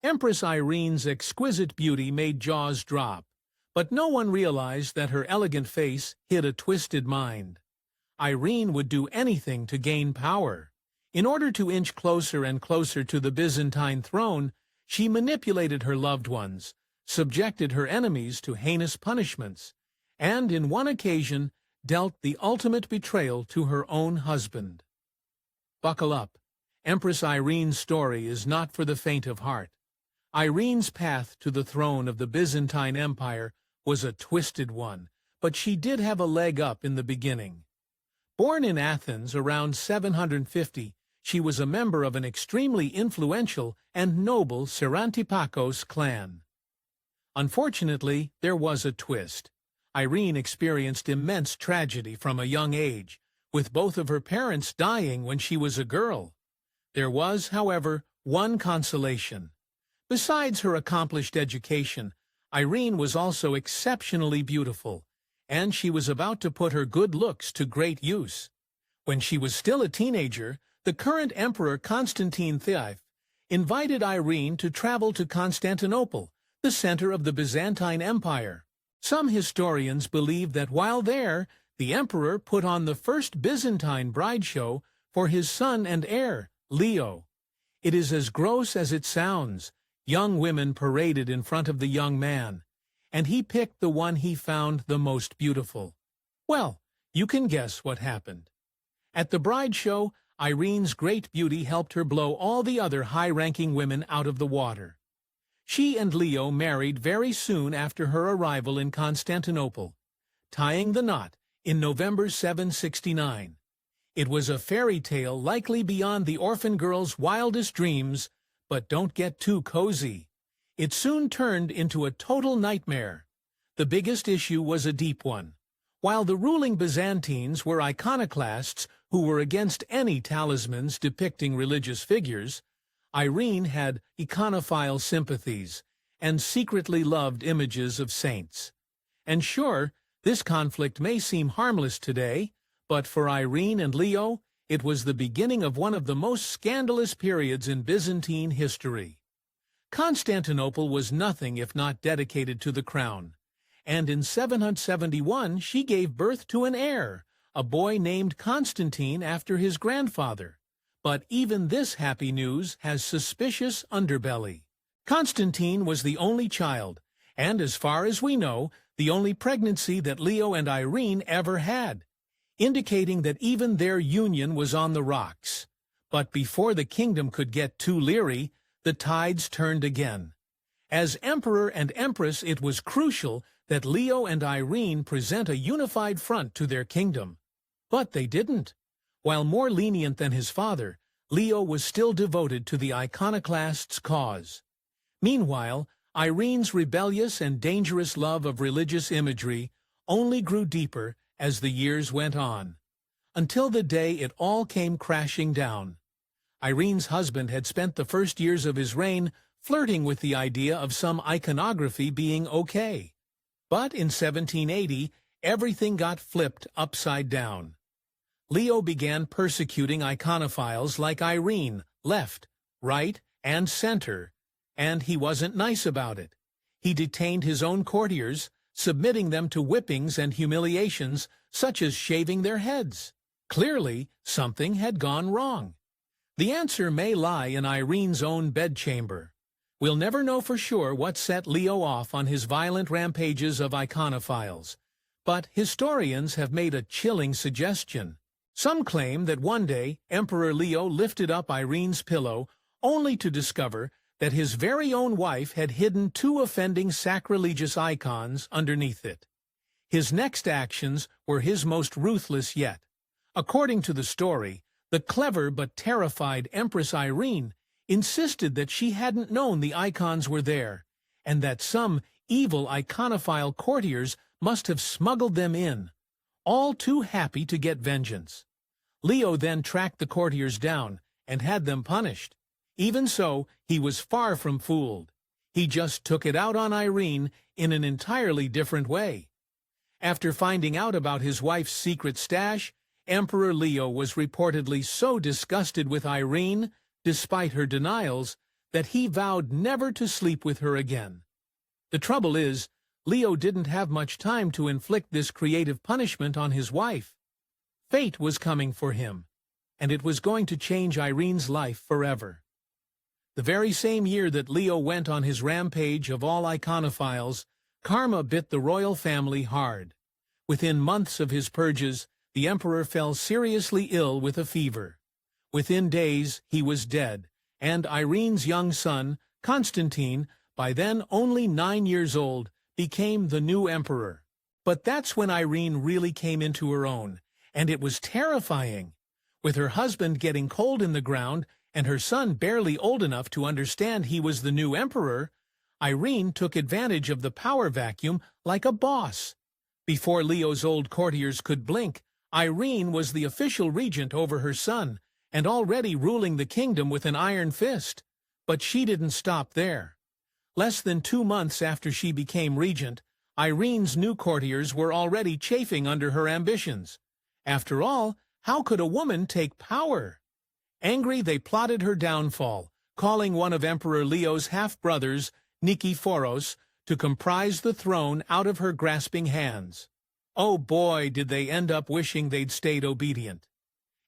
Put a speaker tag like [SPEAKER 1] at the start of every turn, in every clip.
[SPEAKER 1] Empress Irene's exquisite beauty made jaws drop, but no one realized that her elegant face hid a twisted mind. Irene would do anything to gain power. In order to inch closer and closer to the Byzantine throne, she manipulated her loved ones, subjected her enemies to heinous punishments, and, in one occasion, dealt the ultimate betrayal to her own husband. Buckle up. Empress Irene's story is not for the faint of heart. Irene's path to the throne of the Byzantine Empire was a twisted one, but she did have a leg up in the beginning. Born in Athens around 750, she was a member of an extremely influential and noble Psaranthipakos clan. Unfortunately, there was a twist. Irene experienced immense tragedy from a young age, with both of her parents dying when she was a girl. There was, however, one consolation. Besides her accomplished education, Irene was also exceptionally beautiful, and she was about to put her good looks to great use. When she was still a teenager, the current Emperor Constantine V invited Irene to travel to Constantinople, the center of the Byzantine Empire. Some historians believe that while there, the emperor put on the first Byzantine bride show for his son and heir, Leo. It is as gross as it sounds. Young women paraded in front of the young man, and he picked the one he found the most beautiful. Well, you can guess what happened. At the bride show, Irene's great beauty helped her blow all the other high-ranking women out of the water. She and Leo married very soon after her arrival in Constantinople, tying the knot in November 769. It was a fairy tale likely beyond the orphan girl's wildest dreams, but don't get too cozy. It soon turned into a total nightmare. The biggest issue was a deep one. While the ruling Byzantines were iconoclasts who were against any talismans depicting religious figures, Irene had iconophile sympathies and secretly loved images of saints. And sure, this conflict may seem harmless today, but for Irene and Leo, it was the beginning of one of the most scandalous periods in Byzantine history. Constantinople was nothing if not dedicated to the crown, and in 771 she gave birth to an heir, a boy named Constantine after his grandfather. But even this happy news has suspicious underbelly. Constantine was the only child, and as far as we know, the only pregnancy that Leo and Irene ever had, indicating that even their union was on the rocks. But before the kingdom could get too leery, the tides turned again. As emperor and empress, it was crucial that Leo and Irene present a unified front to their kingdom. But they didn't. While more lenient than his father, Leo was still devoted to the iconoclasts' cause. Meanwhile, Irene's rebellious and dangerous love of religious imagery only grew deeper as the years went on, until the day it all came crashing down. Irene's husband had spent the first years of his reign flirting with the idea of some iconography being okay. But in 1780, everything got flipped upside down. Leo began persecuting iconophiles like Irene, left, right, and center, and he wasn't nice about it. He detained his own courtiers, submitting them to whippings and humiliations, such as shaving their heads. Clearly, something had gone wrong. The answer may lie in Irene's own bedchamber. We'll never know for sure what set Leo off on his violent rampages of iconophiles, but historians have made a chilling suggestion. Some claim that one day Emperor Leo lifted up Irene's pillow only to discover that his very own wife had hidden two offending sacrilegious icons underneath it. His next actions were his most ruthless yet. According to the story, the clever but terrified Empress Irene insisted that she hadn't known the icons were there, and that some evil iconophile courtiers must have smuggled them in, all too happy to get vengeance. Leo then tracked the courtiers down and had them punished. Even so, he was far from fooled. He just took it out on Irene in an entirely different way. After finding out about his wife's secret stash, Emperor Leo was reportedly so disgusted with Irene, despite her denials, that he vowed never to sleep with her again. The trouble is, Leo didn't have much time to inflict this creative punishment on his wife. Fate was coming for him, and it was going to change Irene's life forever. The very same year that Leo went on his rampage of all iconophiles, karma bit the royal family hard. Within months of his purges, the emperor fell seriously ill with a fever. Within days, he was dead, and Irene's young son, Constantine, by then only 9 years old, became the new emperor. But that's when Irene really came into her own, and it was terrifying. With her husband getting cold in the ground, and her son barely old enough to understand he was the new emperor, Irene took advantage of the power vacuum like a boss. Before Leo's old courtiers could blink, Irene was the official regent over her son, and already ruling the kingdom with an iron fist. But she didn't stop there. Less than 2 months after she became regent, Irene's new courtiers were already chafing under her ambitions. After all, how could a woman take power? Angry, they plotted her downfall, calling one of Emperor Leo's half-brothers, Nikephoros, to comprise the throne out of her grasping hands. Oh boy, did they end up wishing they'd stayed obedient.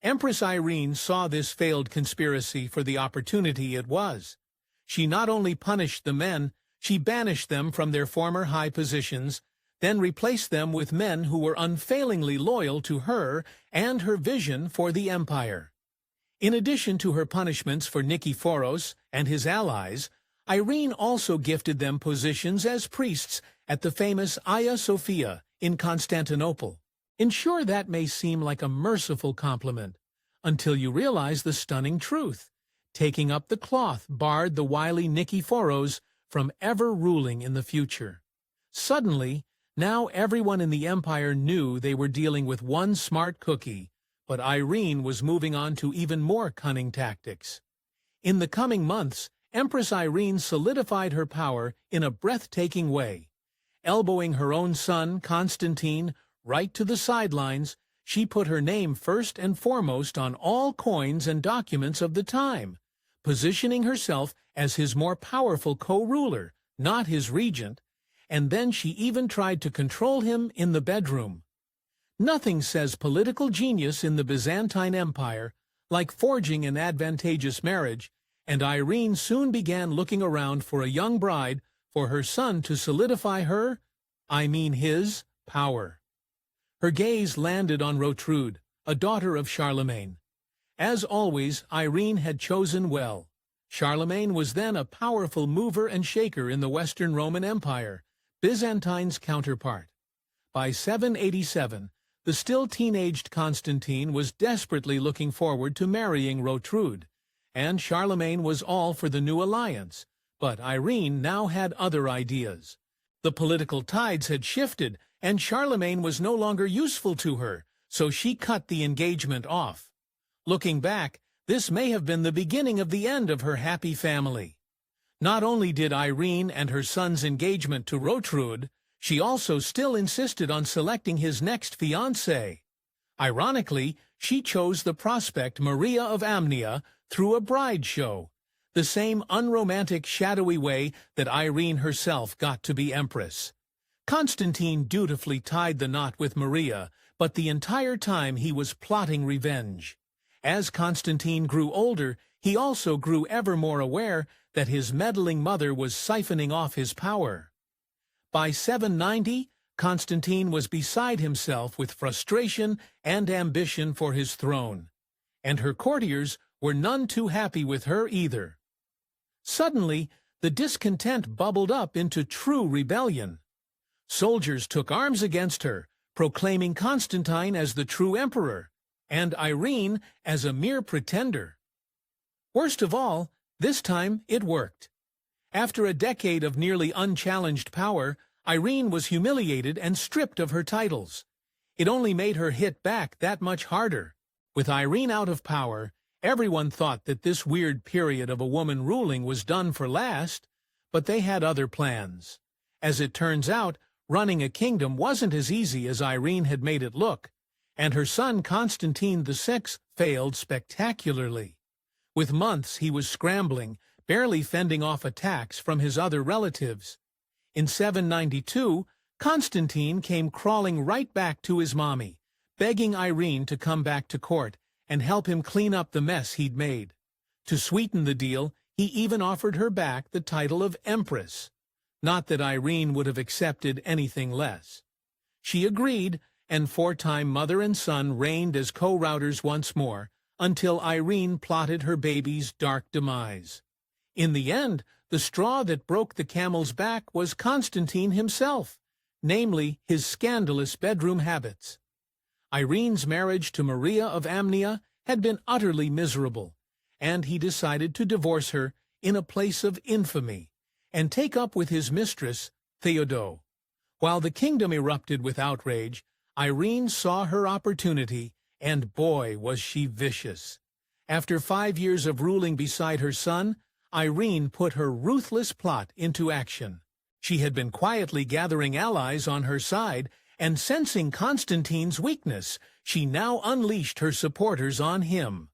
[SPEAKER 1] Empress Irene saw this failed conspiracy for the opportunity it was. She not only punished the men, she banished them from their former high positions, then replaced them with men who were unfailingly loyal to her and her vision for the empire. In addition to her punishments for Nikephoros and his allies, Irene also gifted them positions as priests at the famous Hagia Sophia in Constantinople. Sure, that may seem like a merciful compliment, until you realize the stunning truth. Taking up the cloth barred the wily Nikephoros from ever ruling in the future. Suddenly, now everyone in the empire knew they were dealing with one smart cookie, but Irene was moving on to even more cunning tactics. In the coming months, Empress Irene solidified her power in a breathtaking way. Elbowing her own son, Constantine, right to the sidelines, she put her name first and foremost on all coins and documents of the time, positioning herself as his more powerful co-ruler, not his regent, and then she even tried to control him in the bedroom. Nothing says political genius in the Byzantine Empire like forging an advantageous marriage, and Irene soon began looking around for a young bride for her son to solidify his, power. Her gaze landed on Ruthless, a daughter of Charlemagne. As always, Irene had chosen well. Charlemagne was then a powerful mover and shaker in the Western Roman Empire, Byzantine's counterpart. By 787, the still teenaged Constantine was desperately looking forward to marrying Ruthless, and Charlemagne was all for the new alliance, but Irene now had other ideas. The political tides had shifted, and Charlemagne was no longer useful to her, so she cut the engagement off. Looking back, this may have been the beginning of the end of her happy family. Not only did Irene and her son's engagement to Ruthless, she also still insisted on selecting his next fiancé. Ironically, she chose the prospect Maria of Amnia through a bride show, the same unromantic, shadowy way that Irene herself got to be empress. Constantine dutifully tied the knot with Maria, but the entire time he was plotting revenge. As Constantine grew older, he also grew ever more aware that his meddling mother was siphoning off his power. By 790, Constantine was beside himself with frustration and ambition for his throne, and her courtiers were none too happy with her either. Suddenly, the discontent bubbled up into true rebellion. Soldiers took arms against her, proclaiming Constantine as the true emperor, and Irene as a mere pretender. Worst of all, this time it worked. After a decade of nearly unchallenged power, Irene was humiliated and stripped of her titles. It only made her hit back that much harder. With Irene out of power, everyone thought that this weird period of a woman ruling was done for last, but they had other plans. As it turns out, running a kingdom wasn't as easy as Irene had made it look, and her son Constantine VI failed spectacularly. With months he was scrambling, barely fending off attacks from his other relatives. In 792, Constantine came crawling right back to his mommy, begging Irene to come back to court and help him clean up the mess he'd made. To sweeten the deal, he even offered her back the title of Empress. Not that Irene would have accepted anything less. She agreed, and four-time mother and son reigned as co-routers once more, until Irene plotted her baby's dark demise. In the end, the straw that broke the camel's back was Constantine himself, namely his scandalous bedroom habits. Irene's marriage to Maria of Amnia had been utterly miserable, and he decided to divorce her in a place of infamy and take up with his mistress, Theodo. While the kingdom erupted with outrage, Irene saw her opportunity, and boy was she vicious. After 5 years of ruling beside her son, Irene put her ruthless plot into action. She had been quietly gathering allies on her side, and sensing Constantine's weakness, she now unleashed her supporters on him.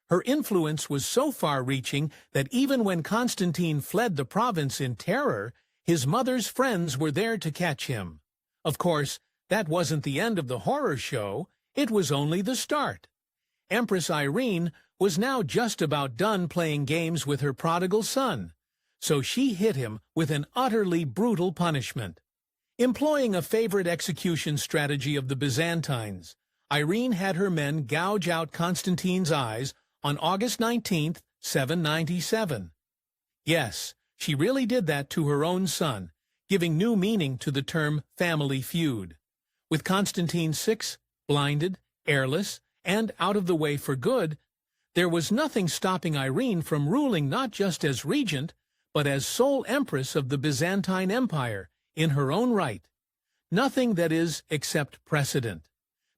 [SPEAKER 1] Her influence was so far-reaching that even when Constantine fled the province in terror, his mother's friends were there to catch him. Of course, that wasn't the end of the horror show, it was only the start. Empress Irene was now just about done playing games with her prodigal son, so she hit him with an utterly brutal punishment. Employing a favorite execution strategy of the Byzantines, Irene had her men gouge out Constantine's eyes on August 19, 797. Yes, she really did that to her own son, giving new meaning to the term family feud. With Constantine VI blinded, heirless, and out of the way for good, there was nothing stopping Irene from ruling not just as regent, but as sole empress of the Byzantine Empire in her own right. Nothing, that is, except precedent.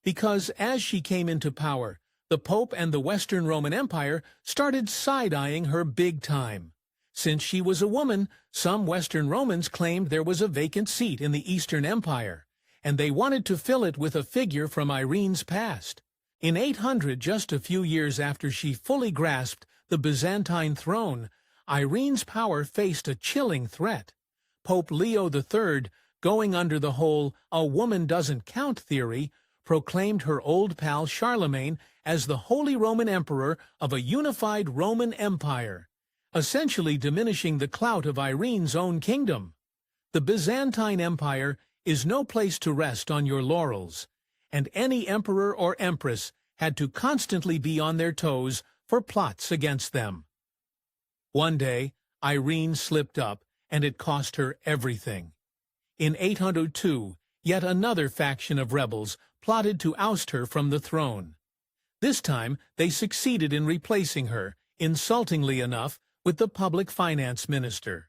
[SPEAKER 1] Because as she came into power, the Pope and the Western Roman Empire started side-eyeing her big time. Since she was a woman, some Western Romans claimed there was a vacant seat in the Eastern Empire, and they wanted to fill it with a figure from Irene's past. In 800, just a few years after she fully grasped the Byzantine throne, Irene's power faced a chilling threat. Pope Leo III, going under the whole "a woman doesn't count" theory, proclaimed her old pal Charlemagne as the Holy Roman Emperor of a unified Roman Empire, essentially diminishing the clout of Irene's own kingdom. The Byzantine Empire is no place to rest on your laurels, and any emperor or empress had to constantly be on their toes for plots against them. One day, Irene slipped up, and it cost her everything. In 802, yet another faction of rebels plotted to oust her from the throne. This time, they succeeded in replacing her, insultingly enough, with the public finance minister.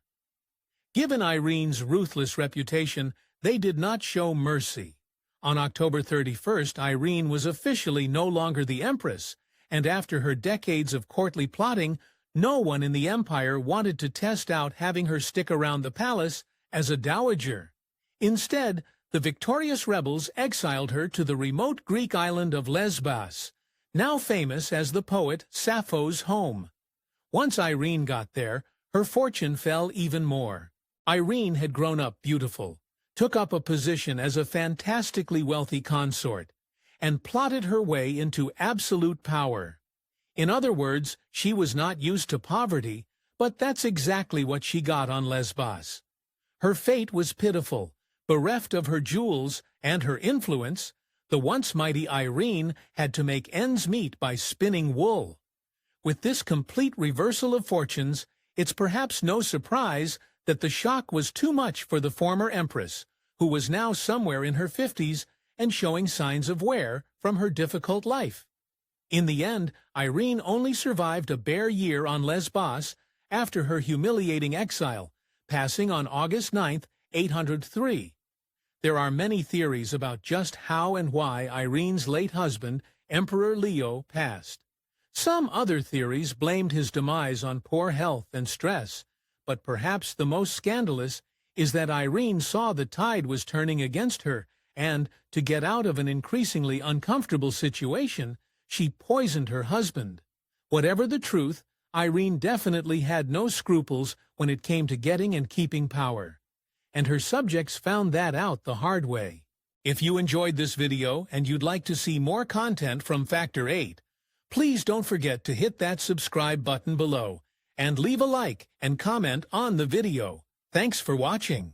[SPEAKER 1] Given Irene's ruthless reputation, they did not show mercy. On October 31st, Irene was officially no longer the empress, and after her decades of courtly plotting, no one in the empire wanted to test out having her stick around the palace as a dowager. Instead, the victorious rebels exiled her to the remote Greek island of Lesbos, now famous as the poet Sappho's home. Once Irene got there, her fortune fell even more. Irene had grown up beautiful, took up a position as a fantastically wealthy consort, and plotted her way into absolute power. In other words, she was not used to poverty, but that's exactly what she got on Lesbos. Her fate was pitiful. Bereft of her jewels and her influence, the once mighty Irene had to make ends meet by spinning wool. With this complete reversal of fortunes, it's perhaps no surprise that the shock was too much for the former empress, who was now somewhere in her 50s and showing signs of wear from her difficult life. In the end, Irene only survived a bare year on Lesbos after her humiliating exile, passing on August 9, 803. There are many theories about just how and why Irene's late husband, Emperor Leo, passed. Some other theories blamed his demise on poor health and stress, but perhaps the most scandalous is that Irene saw the tide was turning against her, and, to get out of an increasingly uncomfortable situation, she poisoned her husband. Whatever the truth, Irene definitely had no scruples when it came to getting and keeping power. And her subjects found that out the hard way. If you enjoyed this video and you'd like to see more content from Factor 8, please don't forget to hit that subscribe button below and leave a like and comment on the video. Thanks for watching.